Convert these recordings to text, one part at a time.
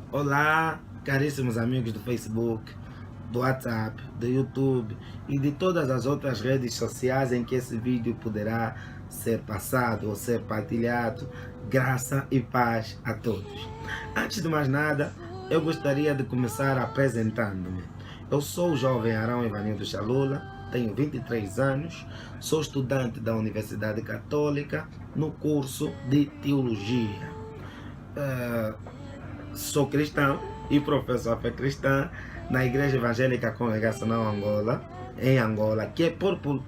Olá, caríssimos amigos do Facebook, do WhatsApp, do YouTube e de todas as outras redes sociais em que esse vídeo poderá ser passado ou ser partilhado. Graça e paz a todos. Antes de mais nada, eu gostaria de começar apresentando-me. Eu sou o jovem Arão Ivanildo Chalula, tenho 23 anos, sou estudante da Universidade Católica no curso de Teologia. Sou cristão e professor de fé cristã na Igreja Evangélica Congregacional Angola, em Angola, que é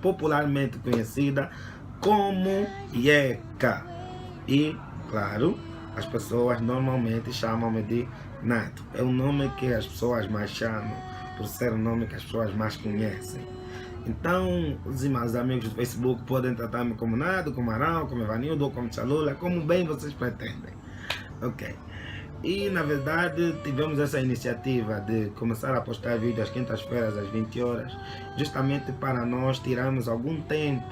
popularmente conhecida como IECA. E, claro, as pessoas normalmente chamam-me de Nato. É o nome que as pessoas mais chamam, por ser o nome que as pessoas mais conhecem. Então, os meus amigos do Facebook podem tratar-me como Nato, como Arão, como Evanildo ou como Chalula, como bem vocês pretendem. Ok. E na verdade tivemos essa iniciativa de começar a postar vídeos às quintas-feiras às 20 horas, justamente para nós tirarmos algum tempo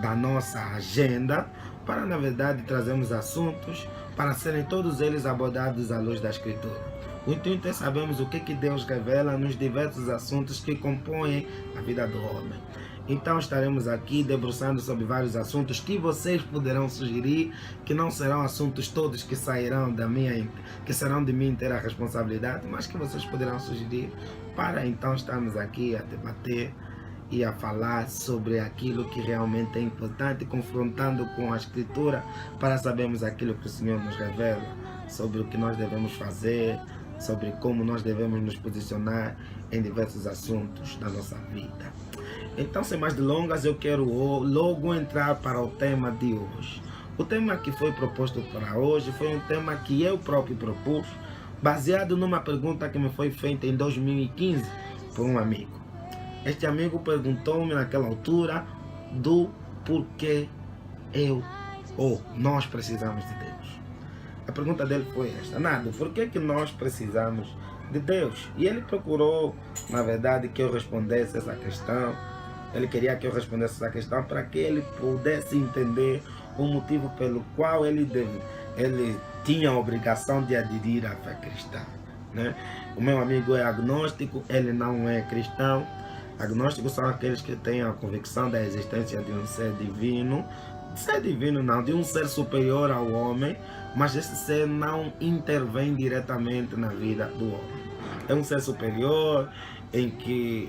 da nossa agenda para na verdade trazermos assuntos para serem todos eles abordados à luz da Escritura. O intuito é sabermos o que Deus revela nos diversos assuntos que compõem a vida do homem. Então estaremos aqui debruçando sobre vários assuntos que vocês poderão sugerir, que não serão assuntos todos que sairão que serão de minha inteira responsabilidade, mas que vocês poderão sugerir para então estarmos aqui a debater e a falar sobre aquilo que realmente é importante, confrontando com a Escritura para sabermos aquilo que o Senhor nos revela, sobre o que nós devemos fazer, sobre como nós devemos nos posicionar em diversos assuntos da nossa vida. Então, sem mais delongas, eu quero logo entrar para o tema de hoje. O tema que foi proposto para hoje foi um tema que eu próprio propus, baseado numa pergunta que me foi feita em 2015 por um amigo. Este amigo perguntou-me naquela altura do porquê nós precisamos de Deus. A pergunta dele foi esta: Nado, por que nós precisamos de Deus? E ele procurou, na verdade, que eu respondesse essa questão. Ele queria que eu respondesse essa questão para que ele pudesse entender o motivo pelo qual ele tinha a obrigação de aderir à fé cristã, né? O meu amigo é agnóstico, ele não é cristão. Agnósticos são aqueles que têm a convicção da existência de um ser divino. Ser divino não, de um ser superior ao homem, mas esse ser não intervém diretamente na vida do homem. É um ser superior em que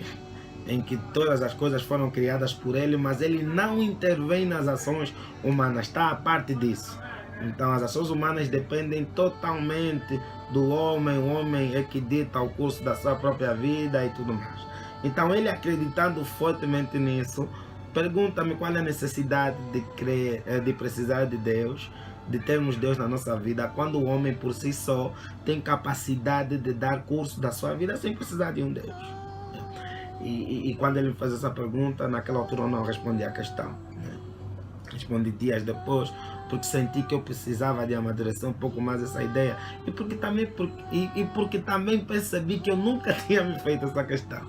todas as coisas foram criadas por ele, mas ele não intervém nas ações humanas, está a parte disso. Então as ações humanas dependem totalmente do homem, o homem é que dita o curso da sua própria vida e tudo mais. Então ele, acreditando fortemente nisso, pergunta-me qual é a necessidade de precisar de Deus, de termos Deus na nossa vida, quando o homem por si só tem capacidade de dar curso da sua vida sem precisar de um Deus. E quando ele me fez essa pergunta, naquela altura eu não respondi a questão, né? Respondi dias depois, porque senti que eu precisava de amadurecer um pouco mais essa ideia, e porque também percebi que eu nunca tinha me feito essa questão.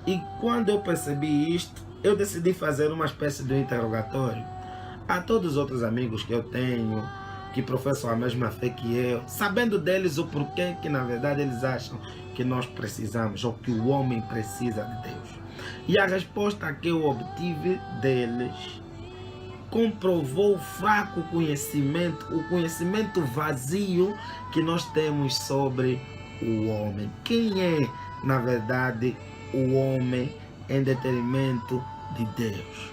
E quando eu percebi isto, eu decidi fazer uma espécie de interrogatório a todos os outros amigos que eu tenho, que professam a mesma fé que eu, sabendo deles o porquê que na verdade eles acham que nós precisamos, ou que o homem precisa de Deus. E a resposta que eu obtive deles comprovou o fraco conhecimento, o conhecimento vazio que nós temos sobre o homem. Quem é, na verdade, o homem em detrimento de Deus?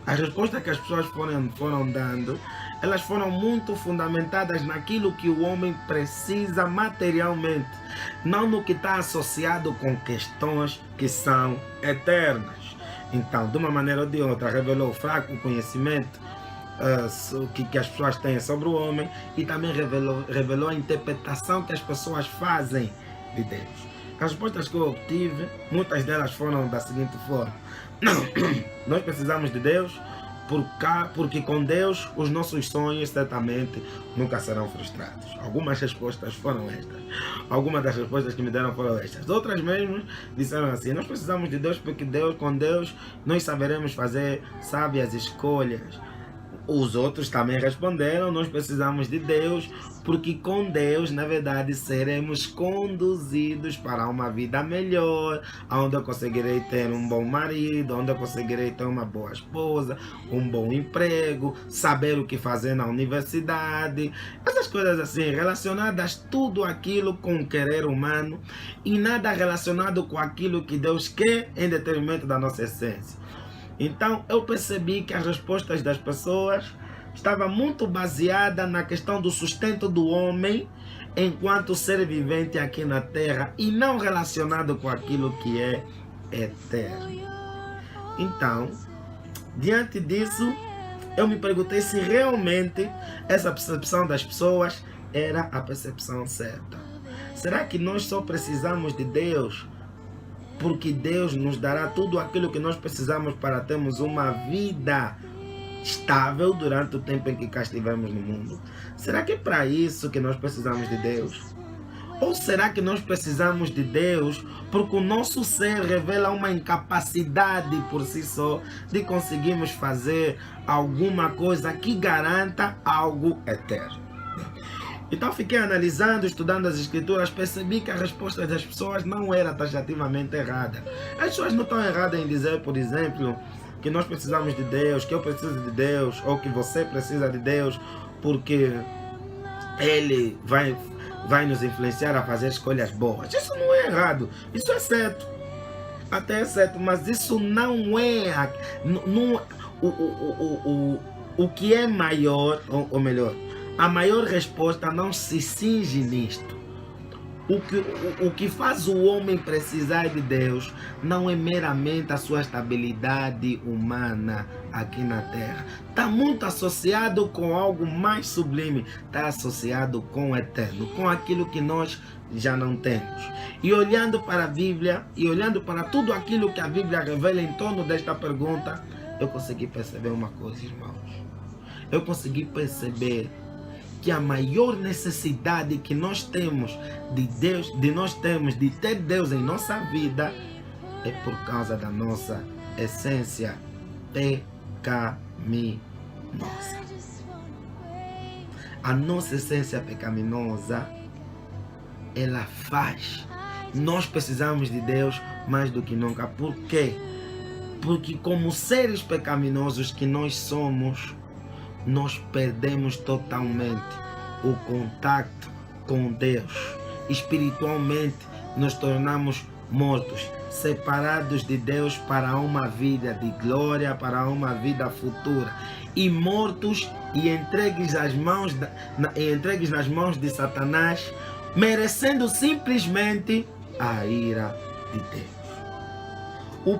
As respostas que as pessoas foram dando, elas foram muito fundamentadas naquilo que o homem precisa materialmente, não no que está associado com questões que são eternas. Então, de uma maneira ou de outra, revelou fraco conhecimento que as pessoas têm sobre o homem, e também revelou a interpretação que as pessoas fazem de Deus. As respostas que eu obtive, muitas delas foram da seguinte forma: nós precisamos de Deus porque com Deus os nossos sonhos certamente nunca serão frustrados. Algumas respostas foram estas. Algumas das respostas que me deram foram estas. Outras mesmo disseram assim: nós precisamos de Deus porque com Deus nós saberemos fazer sábias escolhas. Os outros também responderam: nós precisamos de Deus, porque com Deus, na verdade, seremos conduzidos para uma vida melhor, onde eu conseguirei ter um bom marido, onde eu conseguirei ter uma boa esposa, um bom emprego, saber o que fazer na universidade, essas coisas assim, relacionadas tudo aquilo com o querer humano e nada relacionado com aquilo que Deus quer em detrimento da nossa essência. Então eu percebi que as respostas das pessoas estavam muito baseadas na questão do sustento do homem enquanto ser vivente aqui na terra e não relacionado com aquilo que é eterno. Então, diante disso, eu me perguntei se realmente essa percepção das pessoas era a percepção certa. Será que nós só precisamos de Deus porque Deus nos dará tudo aquilo que nós precisamos para termos uma vida estável durante o tempo em que cá estivermos no mundo? Será que é para isso que nós precisamos de Deus? Ou será que nós precisamos de Deus porque o nosso ser revela uma incapacidade por si só de conseguirmos fazer alguma coisa que garanta algo eterno? Então fiquei analisando, estudando as escrituras, percebi que a resposta das pessoas não era taxativamente errada. As pessoas não estão erradas em dizer, por exemplo, que nós precisamos de Deus, que eu preciso de Deus, ou que você precisa de Deus, porque Ele vai nos influenciar a fazer escolhas boas. Isso não é errado, isso é certo. Até é certo, mas isso não é o que é maior, ou melhor, a maior resposta não se cinge nisto. O que faz o homem precisar de Deus não é meramente a sua estabilidade humana aqui na terra. Está muito associado com algo mais sublime. Está associado com o eterno, com aquilo que nós já não temos. E olhando para a Bíblia, e olhando para tudo aquilo que a Bíblia revela em torno desta pergunta, eu consegui perceber uma coisa, irmãos. Eu consegui perceber que a maior necessidade que nós temos de Deus, de ter Deus em nossa vida, é por causa da nossa essência pecaminosa. A nossa essência pecaminosa, ela faz. Nós precisamos de Deus mais do que nunca. Por quê? Porque como seres pecaminosos que nós somos, nós perdemos totalmente o contato com Deus. Espiritualmente, nos tornamos mortos, separados de Deus para uma vida de glória, para uma vida futura. E mortos e entregues nas mãos de Satanás, merecendo simplesmente a ira de Deus. O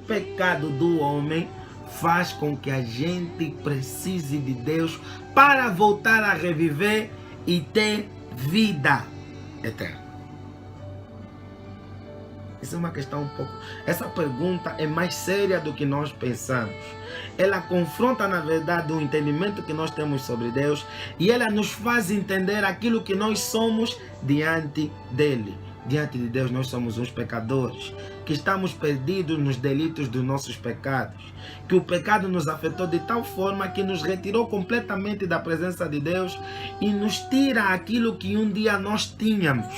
pecado do homem faz com que a gente precise de Deus para voltar a reviver e ter vida eterna. Isso é uma questão um pouco... Essa pergunta é mais séria do que nós pensamos. Ela confronta, na verdade, o entendimento que nós temos sobre Deus e ela nos faz entender aquilo que nós somos diante dele. Diante de Deus nós somos uns pecadores, que estamos perdidos nos delitos dos nossos pecados, que o pecado nos afetou de tal forma que nos retirou completamente da presença de Deus e nos tira aquilo que um dia nós tínhamos,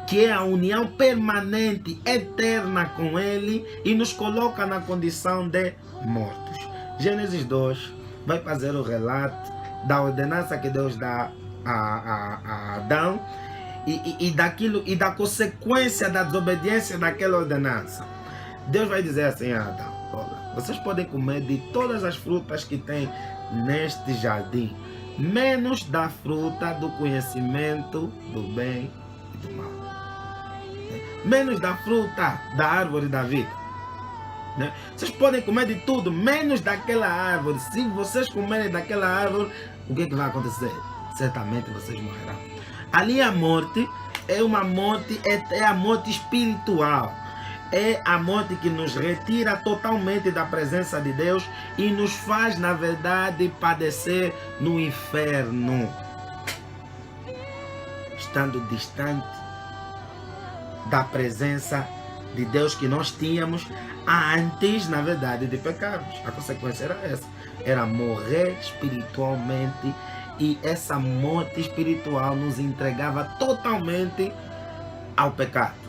que é a união permanente, eterna com Ele, e nos coloca na condição de mortos. Gênesis 2 vai fazer o relato da ordenança que Deus dá a Adão, e da consequência da desobediência daquela ordenança. Deus vai dizer assim a Adão: olha, vocês podem comer de todas as frutas que tem neste jardim, menos da fruta do conhecimento do bem e do mal. Menos da fruta da árvore da vida. Vocês podem comer de tudo, menos daquela árvore. Se vocês comerem daquela árvore, o que vai acontecer? Certamente vocês morrerão. Ali a morte é uma morte, é a morte espiritual. É a morte que nos retira totalmente da presença de Deus e nos faz, na verdade, padecer no inferno, estando distante da presença de Deus que nós tínhamos antes, na verdade, de pecarmos. A consequência era essa. Era morrer espiritualmente, e essa morte espiritual nos entregava totalmente ao pecado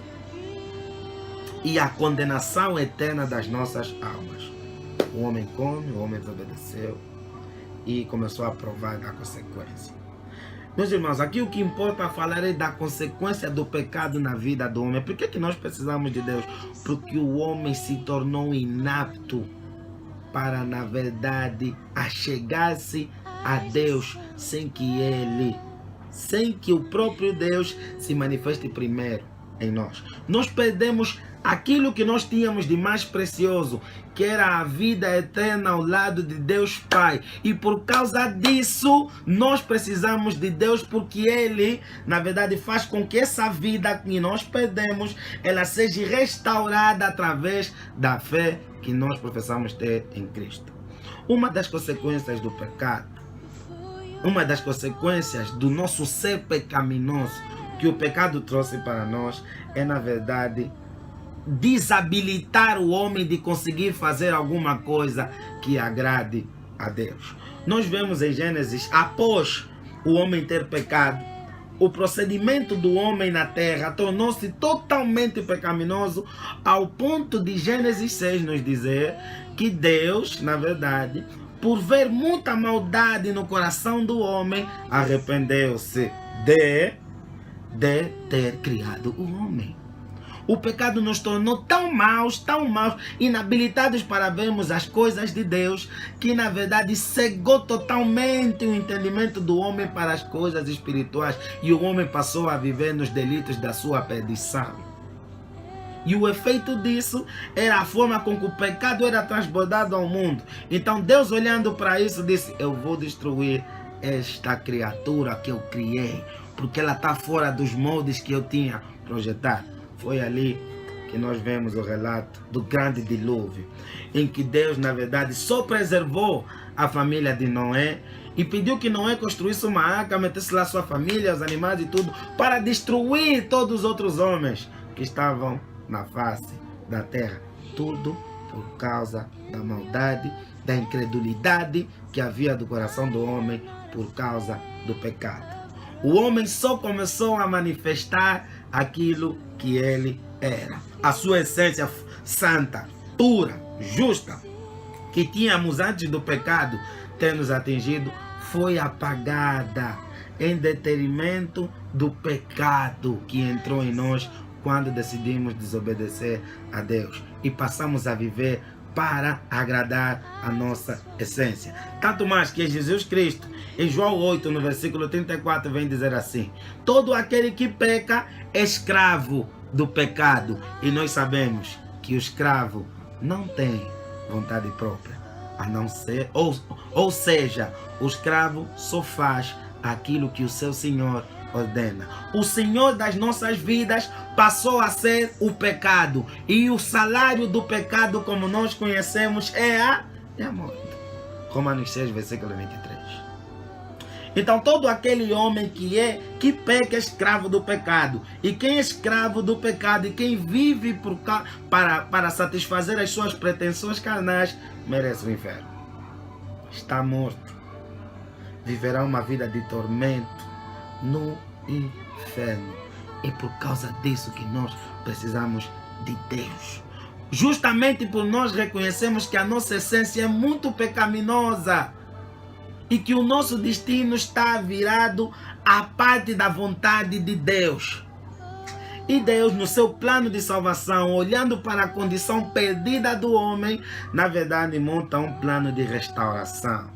e à condenação eterna das nossas almas. O homem come, o homem desobedeceu e começou a provar da consequência. Meus irmãos, aqui o que importa falar é da consequência do pecado na vida do homem. Por que nós precisamos de Deus? Porque o homem se tornou inapto para, na verdade, achegar-se a Deus sem que o próprio Deus se manifeste primeiro em nós. Nós perdemos aquilo que nós tínhamos de mais precioso, que era a vida eterna ao lado de Deus Pai. E por causa disso, nós precisamos de Deus, porque Ele, na verdade, faz com que essa vida que nós perdemos, ela seja restaurada através da fé que nós professamos ter em Cristo. Uma das consequências do pecado, uma das consequências do nosso ser pecaminoso que o pecado trouxe para nós é, na verdade, desabilitar o homem de conseguir fazer alguma coisa que agrade a Deus. Nós vemos em Gênesis, após o homem ter pecado, o procedimento do homem na terra tornou-se totalmente pecaminoso, ao ponto de Gênesis 6 nos dizer que Deus, na verdade, por ver muita maldade no coração do homem, arrependeu-se de ter criado o homem. O pecado nos tornou tão maus, inabilitados para vermos as coisas de Deus, que na verdade cegou totalmente o entendimento do homem para as coisas espirituais, e o homem passou a viver nos delitos da sua perdição. E o efeito disso era a forma com que o pecado era transbordado ao mundo. Então Deus, olhando para isso, disse: eu vou destruir esta criatura que eu criei, porque ela está fora dos moldes que eu tinha projetado. Foi ali que nós vemos o relato do grande dilúvio, em que Deus, na verdade, só preservou a família de Noé e pediu que Noé construísse uma arca, metesse lá sua família, os animais e tudo, para destruir todos os outros homens que estavam na face da terra. Tudo por causa da maldade, da incredulidade que havia do coração do homem por causa do pecado. O homem só começou a manifestar aquilo que ele era. A sua essência santa, pura, justa, que tínhamos antes do pecado ter nos atingido, foi apagada em detrimento do pecado que entrou em nós quando decidimos desobedecer a Deus e passamos a viver para agradar a nossa essência. Tanto mais que Jesus Cristo, em João 8, no versículo 34, vem dizer assim: todo aquele que peca é escravo do pecado. E nós sabemos que o escravo não tem vontade própria, a não ser, ou seja, o escravo só faz aquilo que o seu Senhor ordena. O Senhor das nossas vidas passou a ser o pecado, e o salário do pecado, como nós conhecemos, é a morte. Romanos 6, versículo 23. Então todo aquele homem que peca é escravo do pecado, e quem é escravo do pecado e quem vive para satisfazer as suas pretensões carnais merece o inferno. Está morto, viverá uma vida de tormento no inferno. É por causa disso que nós precisamos de Deus. Justamente por nós reconhecemos que a nossa essência é muito pecaminosa e que o nosso destino está virado à parte da vontade de Deus. E Deus, no seu plano de salvação, olhando para a condição perdida do homem, na verdade monta um plano de restauração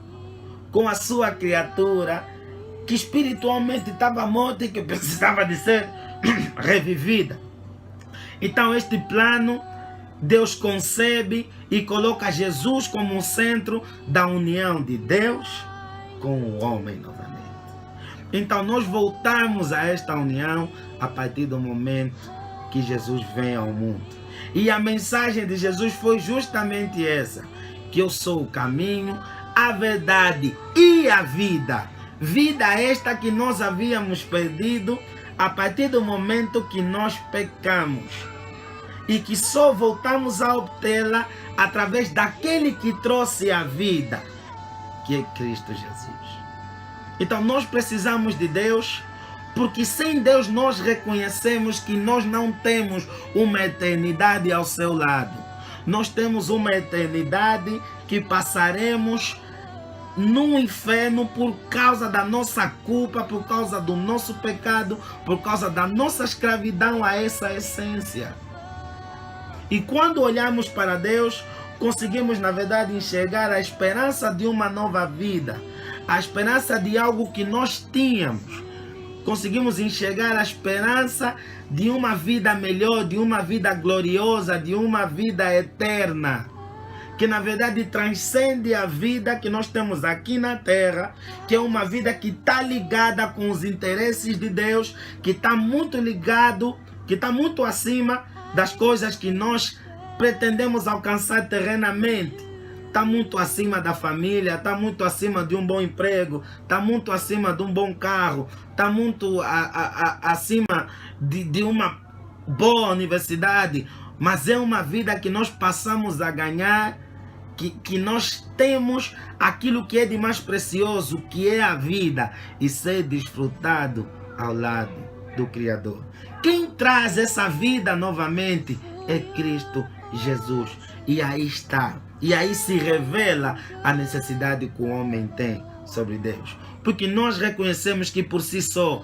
com a sua criatura que espiritualmente estava morta e que precisava de ser revivida. Então este plano Deus concebe e coloca Jesus como o centro da união de Deus com o homem novamente. Então nós voltamos a esta união a partir do momento que Jesus vem ao mundo. E a mensagem de Jesus foi justamente essa: que eu sou o caminho, a verdade e a vida. Vida esta que nós havíamos perdido a partir do momento que nós pecamos. e que só voltamos a obtê-la através daquele que trouxe a vida, que é Cristo Jesus. Então nós precisamos de Deus, porque sem Deus nós reconhecemos que nós não temos uma eternidade ao seu lado. Nós temos uma eternidade que passaremos no inferno por causa da nossa culpa, por causa do nosso pecado, por causa da nossa escravidão a essa essência. E quando olhamos para Deus, conseguimos na verdade enxergar a esperança de uma nova vida, a esperança de algo que nós tínhamos. Conseguimos enxergar a esperança de uma vida melhor, de uma vida gloriosa, de uma vida eterna, que na verdade transcende a vida que nós temos aqui na terra, que é uma vida que está ligada com os interesses de Deus, que está muito ligado, que está muito acima das coisas que nós pretendemos alcançar terrenamente. Está muito acima da família, está muito acima de um bom emprego, está muito acima de um bom carro, está muito acima de uma boa universidade, mas é uma vida que nós passamos a ganhar, que nós temos aquilo que é de mais precioso, que é a vida, e ser desfrutado ao lado do Criador. Quem traz essa vida novamente é Cristo Jesus. E aí está. E aí se revela a necessidade que o homem tem sobre Deus. Porque nós reconhecemos que por si só,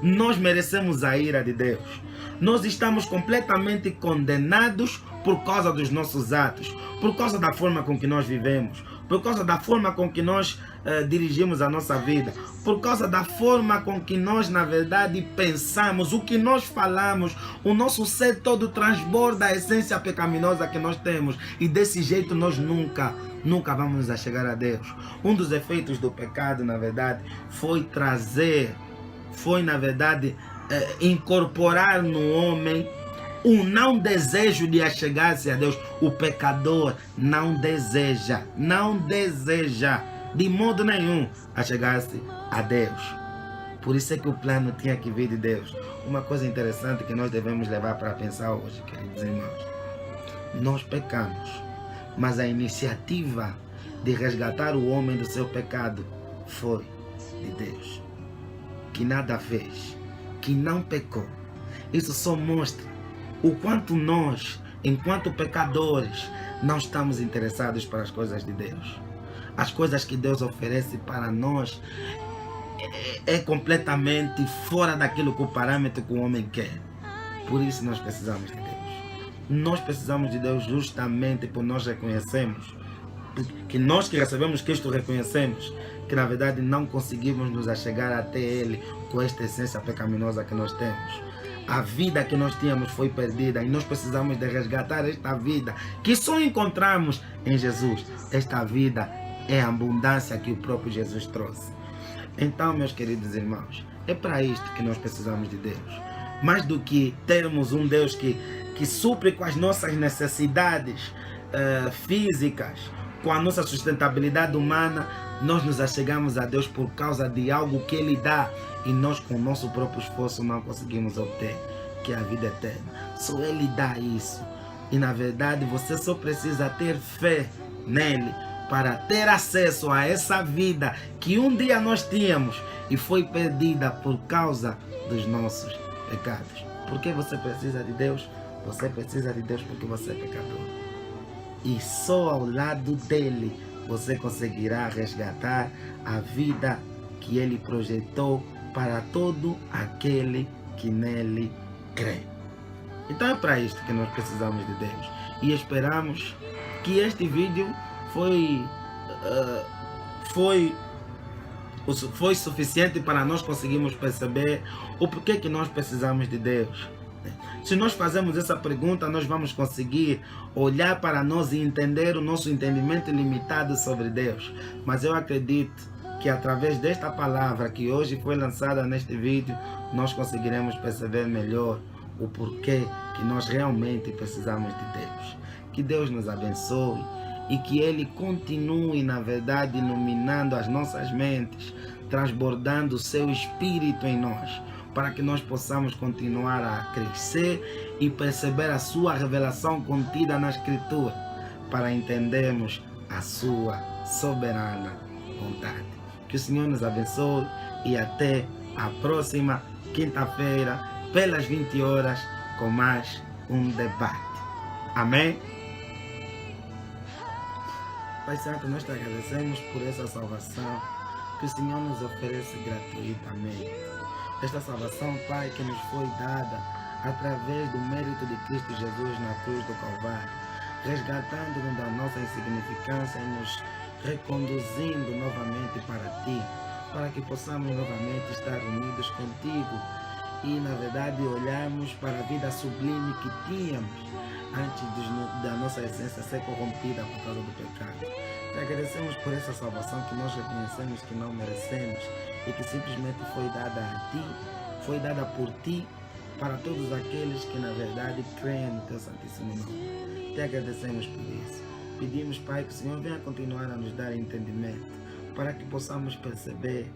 nós merecemos a ira de Deus. Nós estamos completamente condenados por causa dos nossos atos, por causa da forma com que nós vivemos, por causa da forma com que nós dirigimos a nossa vida, por causa da forma com que nós, na verdade, pensamos, o que nós falamos, o nosso ser todo transborda a essência pecaminosa que nós temos, e desse jeito nós nunca vamos a chegar a Deus. Um dos efeitos do pecado, na verdade, foi na verdade, incorporar no homem um não desejo de achegar-se a Deus. O pecador não deseja de modo nenhum achegar-se a Deus. Por isso é que o plano tinha que vir de Deus. Uma coisa interessante que nós devemos levar para pensar hoje, queridos irmãos: nós pecamos, mas a iniciativa de resgatar o homem do seu pecado foi de Deus, que nada fez, que não pecou. Isso só mostra o quanto nós, enquanto pecadores, não estamos interessados para as coisas de Deus. As coisas que Deus oferece para nós é completamente fora daquilo que o parâmetro que o homem quer. Por isso nós precisamos de Deus. Nós precisamos de Deus justamente por nós reconhecemos, que nós que recebemos Cristo reconhecemos que na verdade não conseguimos nos achegar até Ele com esta essência pecaminosa que nós temos. A vida que nós tínhamos foi perdida e nós precisamos de resgatar esta vida que só encontramos em Jesus. Esta vida é a abundância que o próprio Jesus trouxe. Então, meus queridos irmãos, é para isto que nós precisamos de Deus. Mais do que termos um Deus que supre com as nossas necessidades físicas, com a nossa sustentabilidade humana, nós nos achegamos a Deus por causa de algo que Ele dá e nós com o nosso próprio esforço não conseguimos obter, que é a vida eterna. Só Ele dá isso. E na verdade você só precisa ter fé nele para ter acesso a essa vida que um dia nós tínhamos e foi perdida por causa dos nossos pecados. Por que você precisa de Deus? Você precisa de Deus porque você é pecador. E só ao lado dele você conseguirá resgatar a vida que ele projetou para todo aquele que nele crê. Então é para isto que nós precisamos de Deus. E esperamos que este vídeo foi suficiente para nós conseguirmos perceber o porquê que nós precisamos de Deus. Se nós fazemos essa pergunta, nós vamos conseguir olhar para nós e entender o nosso entendimento limitado sobre Deus. Mas eu acredito que através desta palavra que hoje foi lançada neste vídeo, nós conseguiremos perceber melhor o porquê que nós realmente precisamos de Deus. Que Deus nos abençoe e que Ele continue, na verdade, iluminando as nossas mentes, transbordando o seu Espírito em nós, para que nós possamos continuar a crescer e perceber a sua revelação contida na Escritura, para entendermos a sua soberana vontade. Que o Senhor nos abençoe e até a próxima quinta-feira, pelas 20 horas, com mais um debate. Amém? Pai Santo, nós te agradecemos por essa salvação que o Senhor nos oferece gratuitamente. Esta salvação, Pai, que nos foi dada através do mérito de Cristo Jesus na cruz do Calvário, resgatando-nos da nossa insignificância e nos reconduzindo novamente para Ti, para que possamos novamente estar unidos contigo e, na verdade, olharmos para a vida sublime que tínhamos antes da nossa essência ser corrompida por causa do pecado. Te agradecemos por essa salvação que nós reconhecemos que não merecemos e que simplesmente foi dada a Ti, foi dada por Ti para todos aqueles que, na verdade, creem no Teu Santíssimo Nome. Te agradecemos por isso. Pedimos, Pai, que o Senhor venha continuar a nos dar entendimento, para que possamos perceber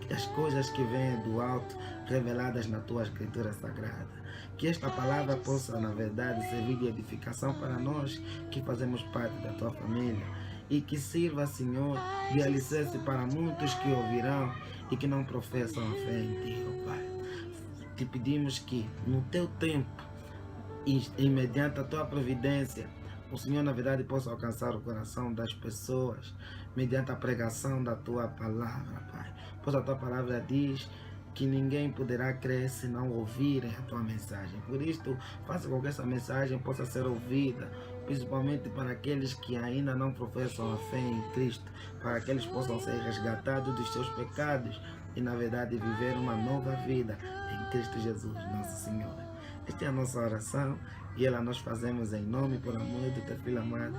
as coisas que vêm do alto, reveladas na Tua Escritura Sagrada. Que esta palavra possa, na verdade, servir de edificação para nós que fazemos parte da Tua família, e que sirva, Senhor, de alicerce para muitos que ouvirão e que não professam a fé em Ti, ó Pai. Te pedimos que, no Teu tempo e mediante a Tua providência, o Senhor, na verdade, possa alcançar o coração das pessoas mediante a pregação da Tua palavra, Pai. Pois a Tua palavra diz que ninguém poderá crer se não ouvirem a Tua mensagem. Por isto, faça com que essa mensagem possa ser ouvida, principalmente para aqueles que ainda não professam a fé em Cristo, para que eles possam ser resgatados dos seus pecados e, na verdade, viver uma nova vida em Cristo Jesus, nosso Senhor. Esta é a nossa oração e ela nós fazemos em nome e por amor do Teu Filho amado,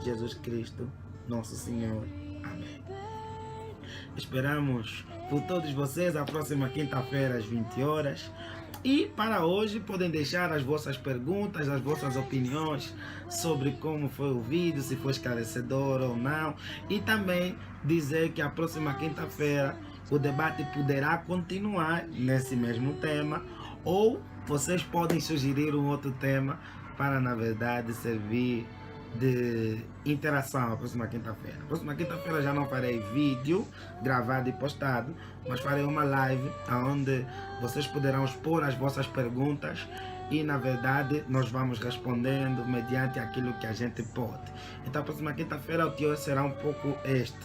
Jesus Cristo, nosso Senhor. Amém. Esperamos por todos vocês a próxima quinta-feira às 20 horas. E para hoje podem deixar as vossas perguntas, as vossas opiniões sobre como foi o vídeo, se foi esclarecedor ou não. E também dizer que a próxima quinta-feira o debate poderá continuar nesse mesmo tema, ou vocês podem sugerir um outro tema para, na verdade, servir de interação a próxima quinta-feira. Próxima quinta-feira já não farei vídeo gravado e postado, mas farei uma live onde vocês poderão expor as vossas perguntas e, na verdade, nós vamos respondendo mediante aquilo que a gente pode. Então, a próxima quinta-feira o teor será um pouco este.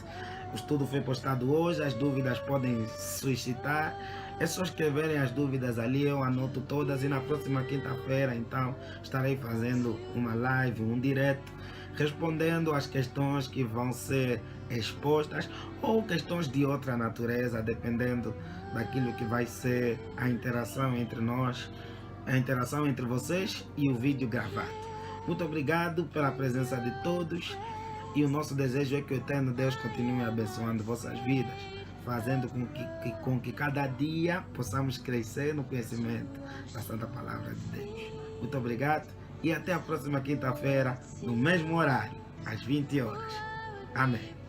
O estudo foi postado hoje, as dúvidas podem suscitar. É só escreverem as dúvidas ali, eu anoto todas e na próxima quinta-feira, então, estarei fazendo uma live, um direto, respondendo às questões que vão ser expostas ou questões de outra natureza, dependendo daquilo que vai ser a interação entre nós, a interação entre vocês e o vídeo gravado. Muito obrigado pela presença de todos e o nosso desejo é que o Eterno Deus continue abençoando vossas vidas, fazendo com que cada dia possamos crescer no conhecimento da Santa Palavra de Deus. Muito obrigado e até a próxima quinta-feira, no mesmo horário, às 20 horas. Amém.